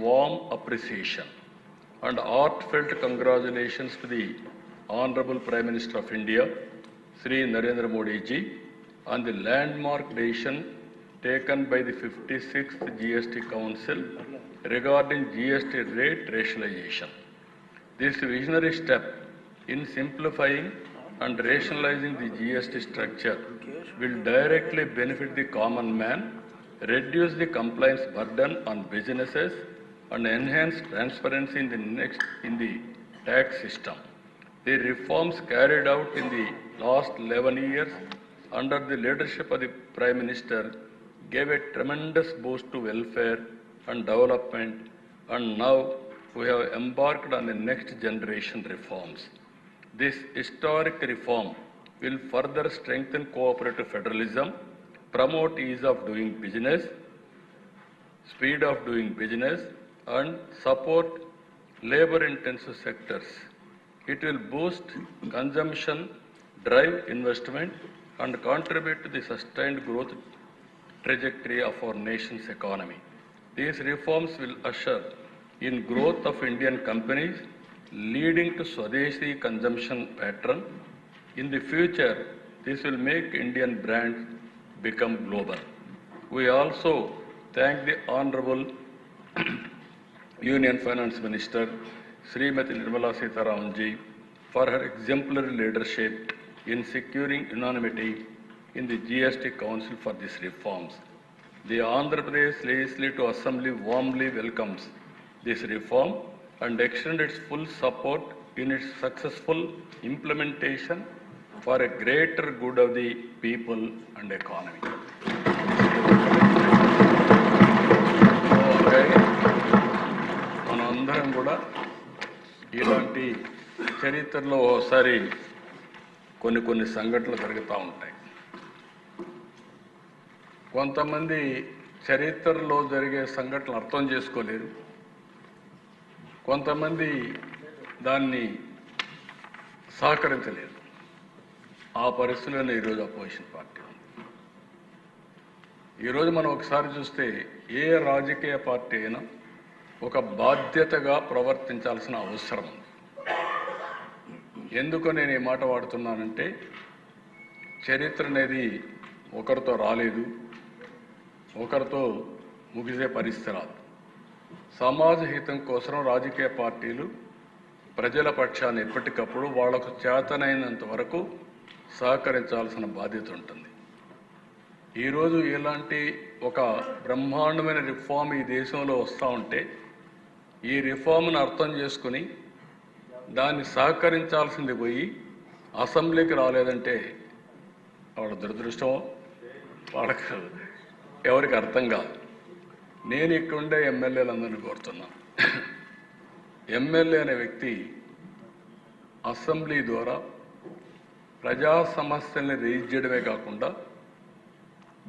warm appreciation and heartfelt congratulations to the Honorable Prime Minister of India, Sri Narendra Modi ji, on the landmark decision taken by the 56th GST Council regarding GST rate rationalization. This visionary step in simplifying and rationalizing the GST structure will directly benefit the common man, reduce the compliance burden on businesses, and enhance transparency in the tax system. The reforms carried out in the last 11 years under the leadership of the Prime Minister gave a tremendous boost to welfare and development, and now we have embarked on the next generation reforms. This historic reform will further strengthen cooperative federalism, promote ease of doing business, speed of doing business, and support labor-intensive sectors. It will boost consumption, drive investment, and contribute to the sustained growth trajectory of our nation's economy. These reforms will usher in growth of Indian companies, leading to Swadeshi consumption pattern. In the future, this will make Indian brands become global. We also thank the Honorable Union Finance Minister, Srimati Nirmala Sitharaman ji, for her exemplary leadership in securing unanimity in the GST Council for these reforms. The Andhra Pradesh Legislative Assembly warmly welcomes this reform and extends its full support in its successful implementation for a greater good of the people and economy. మనందరం కూడా ఇలాంటి చరిత్రలో ఒకసారి కొన్ని సంఘటనలు జరుగుతూ ఉంటాయి. కొంతమంది చరిత్రలో జరిగే సంఘటనలు అర్థం చేసుకోలేరు, కొంతమంది దాన్ని సహకరించలేరు. ఆ పరిస్థితుల్లోనే ఈరోజు అపోజిషన్ పార్టీ ఉంది. ఈరోజు మనం ఒకసారి చూస్తే ఏ రాజకీయ పార్టీ అయినా ఒక బాధ్యతగా ప్రవర్తించాల్సిన అవసరం ఉంది. ఎందుకు నేను ఈ మాట వాడుతున్నానంటే, చరిత్ర అనేది ఒకరితో రాలేదు, ఒకరితో ముగిసే పరిస్థితి రాదు. సమాజ హితం కోసం రాజకీయ పార్టీలు ప్రజల పక్షాన్ని ఎప్పటికప్పుడు వాళ్లకు చేతనైనంత వరకు సహకరించాల్సిన బాధ్యత ఉంటుంది. ఈరోజు ఇలాంటి ఒక బ్రహ్మాండమైన రిఫార్మ్ ఈ దేశంలో వస్తూ ఉంటే, ఈ రిఫార్మ్ను అర్థం చేసుకుని దాన్ని సహకరించాల్సింది పోయి అసెంబ్లీకి రాలేదంటే వాళ్ళ దురదృష్టం, వాళ్ళకు ఎవరికి అర్థం కాదు. నేను ఇక్కడుండే ఎమ్మెల్యేలందరినీ కోరుతున్నాను, ఎమ్మెల్యే అనే వ్యక్తి అసెంబ్లీ ద్వారా ప్రజా సమస్యల్ని రేజ్ చేయడమే కాకుండా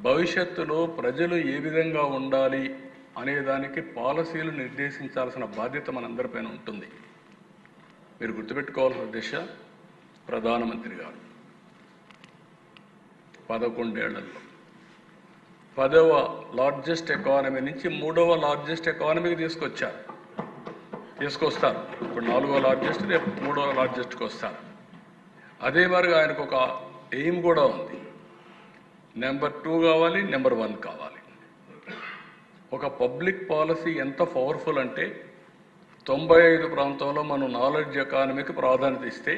భవిష్యత్తులో ప్రజలు ఏ విధంగా ఉండాలి అనేదానికి పాలసీలు నిర్దేశించాల్సిన బాధ్యత మనందరిపైన ఉంటుంది. మీరు గుర్తుపెట్టుకోవాల్సిన దిశ, ప్రధానమంత్రి గారు 11 ఏళ్లలో 10వ లార్జెస్ట్ ఎకానమీ నుంచి 3వ లార్జెస్ట్ ఎకానమీకి తీసుకొస్తారు. ఇప్పుడు 4వ లార్జెస్ట్, రేపు 3వ లార్జెస్ట్కి వస్తారు. అదే మరిగా ఆయనకు ఒక ఎయిమ్ కూడా ఉంది, నెంబర్ 2 కావాలి, నెంబర్ 1 కావాలి. ఒక పబ్లిక్ పాలసీ ఎంత పవర్ఫుల్ అంటే 95 ప్రాంతంలో మనం నాలెడ్జ్ ఎకానమీకి ప్రాధాన్యత ఇస్తే,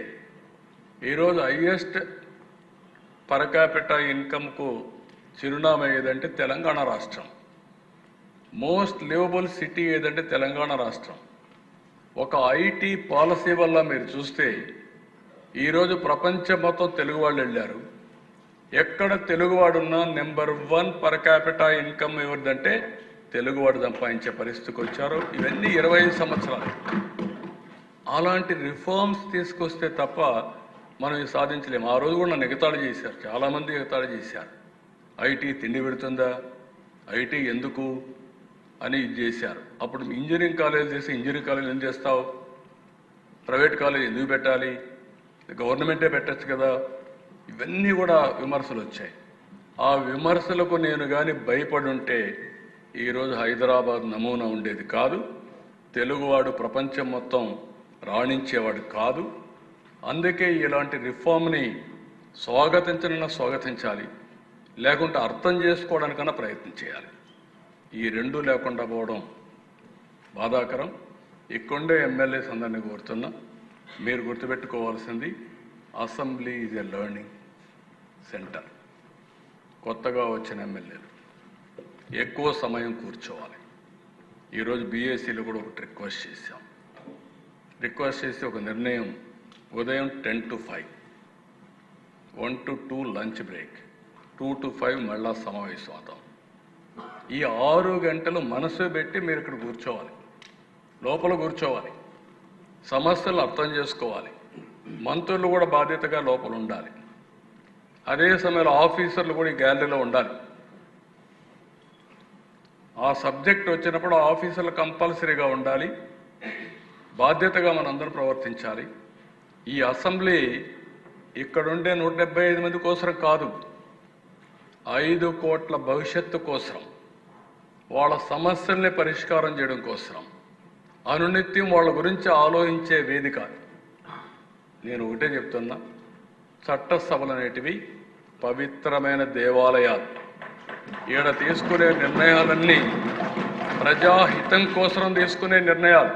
ఈరోజు హైయెస్ట్ పర్ క్యాపిటా ఇన్కమ్కు చిరునామా ఏదంటే తెలంగాణ రాష్ట్రం. మోస్ట్ లివబుల్ సిటీ ఏదంటే తెలంగాణ రాష్ట్రం. ఒక ఐటీ పాలసీ వల్ల మీరు చూస్తే ఈరోజు ప్రపంచం మొత్తం తెలుగు వాళ్ళు వెళ్ళారు. ఎక్కడ తెలుగువాడున్నా నెంబర్ 1 పర్ క్యాపిటా ఇన్కమ్ ఎవరిదంటే తెలుగువాడు సంపాదించే పరిస్థితికి వచ్చారు. ఇవన్నీ 25 సంవత్సరాలు. అలాంటి రిఫార్మ్స్ తీసుకొస్తే తప్ప మనం ఇది సాధించలేము. ఆ రోజు కూడా నన్ను ఎగతాళి చేశారు, చాలామంది ఎగతాళి చేశారు. ఐటీ తిండి పెడుతుందా, ఐటీ ఎందుకు అని ఇది చేశారు. అప్పుడు ఇంజనీరింగ్ కాలేజ్ చేసి ఇంజనీరింగ్ కాలేజ్ ఎందుకు చేస్తావు, ప్రైవేట్ కాలేజ్ ఎందుకు పెట్టాలి, గవర్నమెంటే పెట్టచ్చు కదా, ఇవన్నీ కూడా విమర్శలు వచ్చాయి. ఆ విమర్శలకు నేను కానీ భయపడి ఉంటే ఈరోజు హైదరాబాద్ నమూనా ఉండేది కాదు. తెలుగువాడు ప్రపంచం మొత్తం రాణించేవాడు కాదు. అందుకే ఇలాంటి రిఫార్మ్ని స్వాగతించాలి, లేకుంటే అర్థం చేసుకోవడానికన్నా ప్రయత్నం చేయాలి. ఈ రెండూ లేకుండా పోవడం బాధాకరం. ఇక్కడే ఎమ్మెల్యేస్ అందరినీ కోరుతున్నా, మీరు గుర్తుపెట్టుకోవాల్సింది assembly is a learning centre. కొత్తగా వచ్చిన ఎమ్మెల్యేలు ఎక్కువ సమయం కూర్చోవాలి. ఈరోజు బీఏసీలో కూడా ఒకటి రిక్వెస్ట్ చేసి ఒక నిర్ణయం, ఉదయం 10 to 5, 1 to 2 lunch break, 2 to 5 మళ్ళా సమావేశం అవుతాం. ఈ 6 గంటలు మనసు పెట్టి మీరు ఇక్కడ కూర్చోవాలి, లోపల కూర్చోవాలి, సమస్యలు అర్థం చేసుకోవాలి. మంత్రులు కూడా బాధ్యతగా లోపల ఉండాలి. అదే సమయంలో ఆఫీసర్లు కూడా ఈ గ్యాలరీలో ఉండాలి. ఆ సబ్జెక్ట్ వచ్చినప్పుడు ఆఫీసర్లు కంపల్సరీగా ఉండాలి. బాధ్యతగా మనందరం ప్రవర్తించాలి. ఈ అసెంబ్లీ ఇక్కడుండే 175 మంది కోసం కాదు, 5 కోట్ల భవిష్యత్తు కోసం, వాళ్ళ సమస్యల్ని పరిష్కారం చేయడం కోసం, అనునిత్యం వాళ్ళ గురించి ఆలోచించే వేదిక. నేను ఒకటే చెప్తున్నా, చట్టసభలు అనేటివి పవిత్రమైన దేవాలయాలు. ఈడ తీసుకునే నిర్ణయాలన్నీ ప్రజాహితం కోసం తీసుకునే నిర్ణయాలు.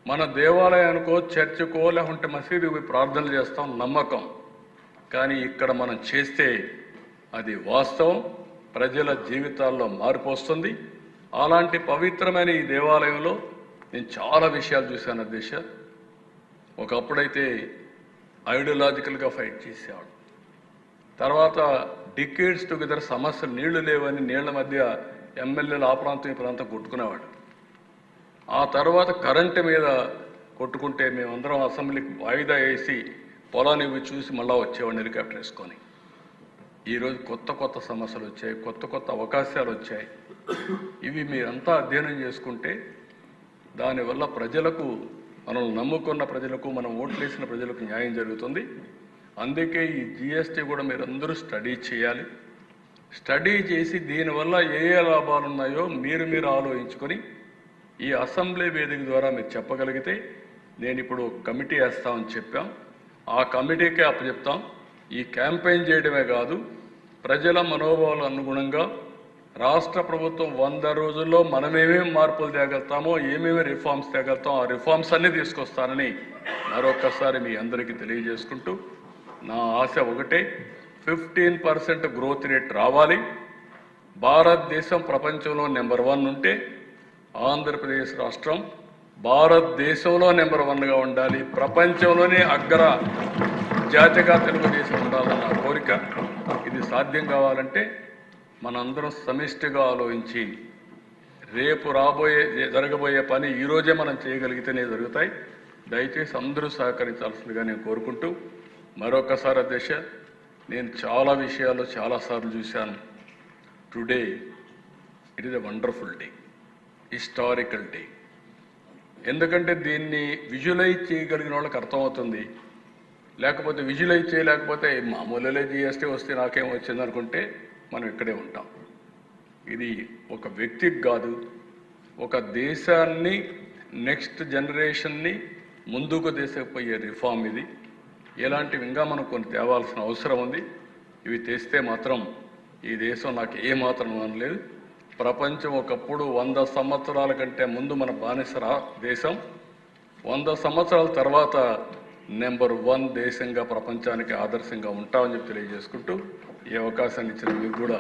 మన దేవాలయానికో, చర్చికో, లేకుంటే మసీదుకి ప్రార్థనలు చేస్తాం, నమ్మకం. కానీ ఇక్కడ మనం చేస్తే అది వాస్తవం, ప్రజల జీవితాల్లో మార్పు వస్తుంది. అలాంటి పవిత్రమైన ఈ దేవాలయంలో నేను చాలా విషయాలు చూశాను అధ్యక్ష. ఒకప్పుడైతే ఐడియాలజికల్గా ఫైట్ చేసేవాడు, తర్వాత డికేడ్స్ టుగెదర్ సమస్యలు, నీళ్లు లేవని నీళ్ల మధ్య ఎమ్మెల్యేలు ఆ ప్రాంతం ఈ ప్రాంతం కొట్టుకునేవాడు. ఆ తర్వాత కరెంటు మీద కొట్టుకుంటే మేమందరం అసెంబ్లీకి వాయిదా వేసి పొలాన్ని చూసి మళ్ళా వచ్చేవాడిని హెలికాప్టర్ వేసుకొని. ఈరోజు కొత్త సమస్యలు వచ్చాయి, కొత్త అవకాశాలు వచ్చాయి. ఇవి మీరంతా అధ్యయనం చేసుకుంటే దానివల్ల ప్రజలకు, మనం నమ్ముకున్న ప్రజలకు, మనం ఓట్లేసిన ప్రజలకు న్యాయం జరుగుతుంది. అందుకే ఈ జీఎస్టీ కూడా మీరందరూ స్టడీ చేయాలి. స్టడీ చేసి దీనివల్ల ఏ లాభాలు ఉన్నాయో మీరు ఆలోచించుకొని ఈ అసెంబ్లీ వేదిక ద్వారా మీరు చెప్పగలిగితే, నేను ఇప్పుడు కమిటీ వేస్తామని చెప్పాం, ఆ కమిటీకే అప్పచెప్తాం. ఈ క్యాంపెయిన్ చేయడమే కాదు, ప్రజల మనోభావాలు అనుగుణంగా రాష్ట్ర ప్రభుత్వం 100 రోజుల్లో మనమేమేమి మార్పులు తేగలుగుతామో, ఏమేమి రిఫార్మ్స్ తేగలుగుతామో ఆ రిఫార్మ్స్ అన్నీ తీసుకొస్తానని మరొకసారి మీ అందరికీ తెలియజేసుకుంటూ, నా ఆశ ఒకటే, 15% గ్రోత్ రేట్ రావాలి. భారతదేశం ప్రపంచంలో నెంబర్ 1 ఉంటే ఆంధ్రప్రదేశ్ రాష్ట్రం భారతదేశంలో నెంబర్ 1గా ఉండాలి, ప్రపంచంలోనే అగ్ర జాతిగా తెలుగుదేశం ఉండాలన్న కోరిక. ఇది సాధ్యం కావాలంటే మనందరం సమిష్టిగా ఆలోచించి, రేపు జరగబోయే పని ఈరోజే మనం చేయగలిగితేనే జరుగుతాయి. దయచేసి అందరూ సహకరించాల్సిందిగా నేను కోరుకుంటూ, మరొకసారి అధ్యక్ష, నేను చాలా విషయాలు చాలాసార్లు చూశాను. Today it is a wonderful day, historical day. ఎందుకంటే దీన్ని విజువలైజ్ చేయగలిగిన వాళ్ళకి అర్థమవుతుంది. లేకపోతే విజువలైజ్ చేయలేకపోతే మామూలులే జీఎస్టీ వస్తే నాకేం వచ్చింది అనుకుంటే మనం ఇక్కడే ఉంటాం. ఇది ఒక వ్యక్తికి కాదు, ఒక దేశాన్ని, నెక్స్ట్ జనరేషన్ని ముందుకు తీసుకుపోయే రిఫార్మ్ ఇది. ఇలాంటివి ఇంకా మనం కొన్ని తేవాల్సిన అవసరం ఉంది. ఇవి తెస్తే మాత్రం ఈ దేశం నాకు ఏమాత్రం అనలేదు. ప్రపంచం ఒకప్పుడు 100 సంవత్సరాల కంటే ముందు మన బానిస దేశం, 100 సంవత్సరాల తర్వాత నెంబర్ 1 దేశంగా ప్రపంచానికి ఆదర్శంగా ఉంటామని చెప్పి తెలియజేసుకుంటూ, ఈ అవకాశాన్ని ఇచ్చిన మీకు కూడా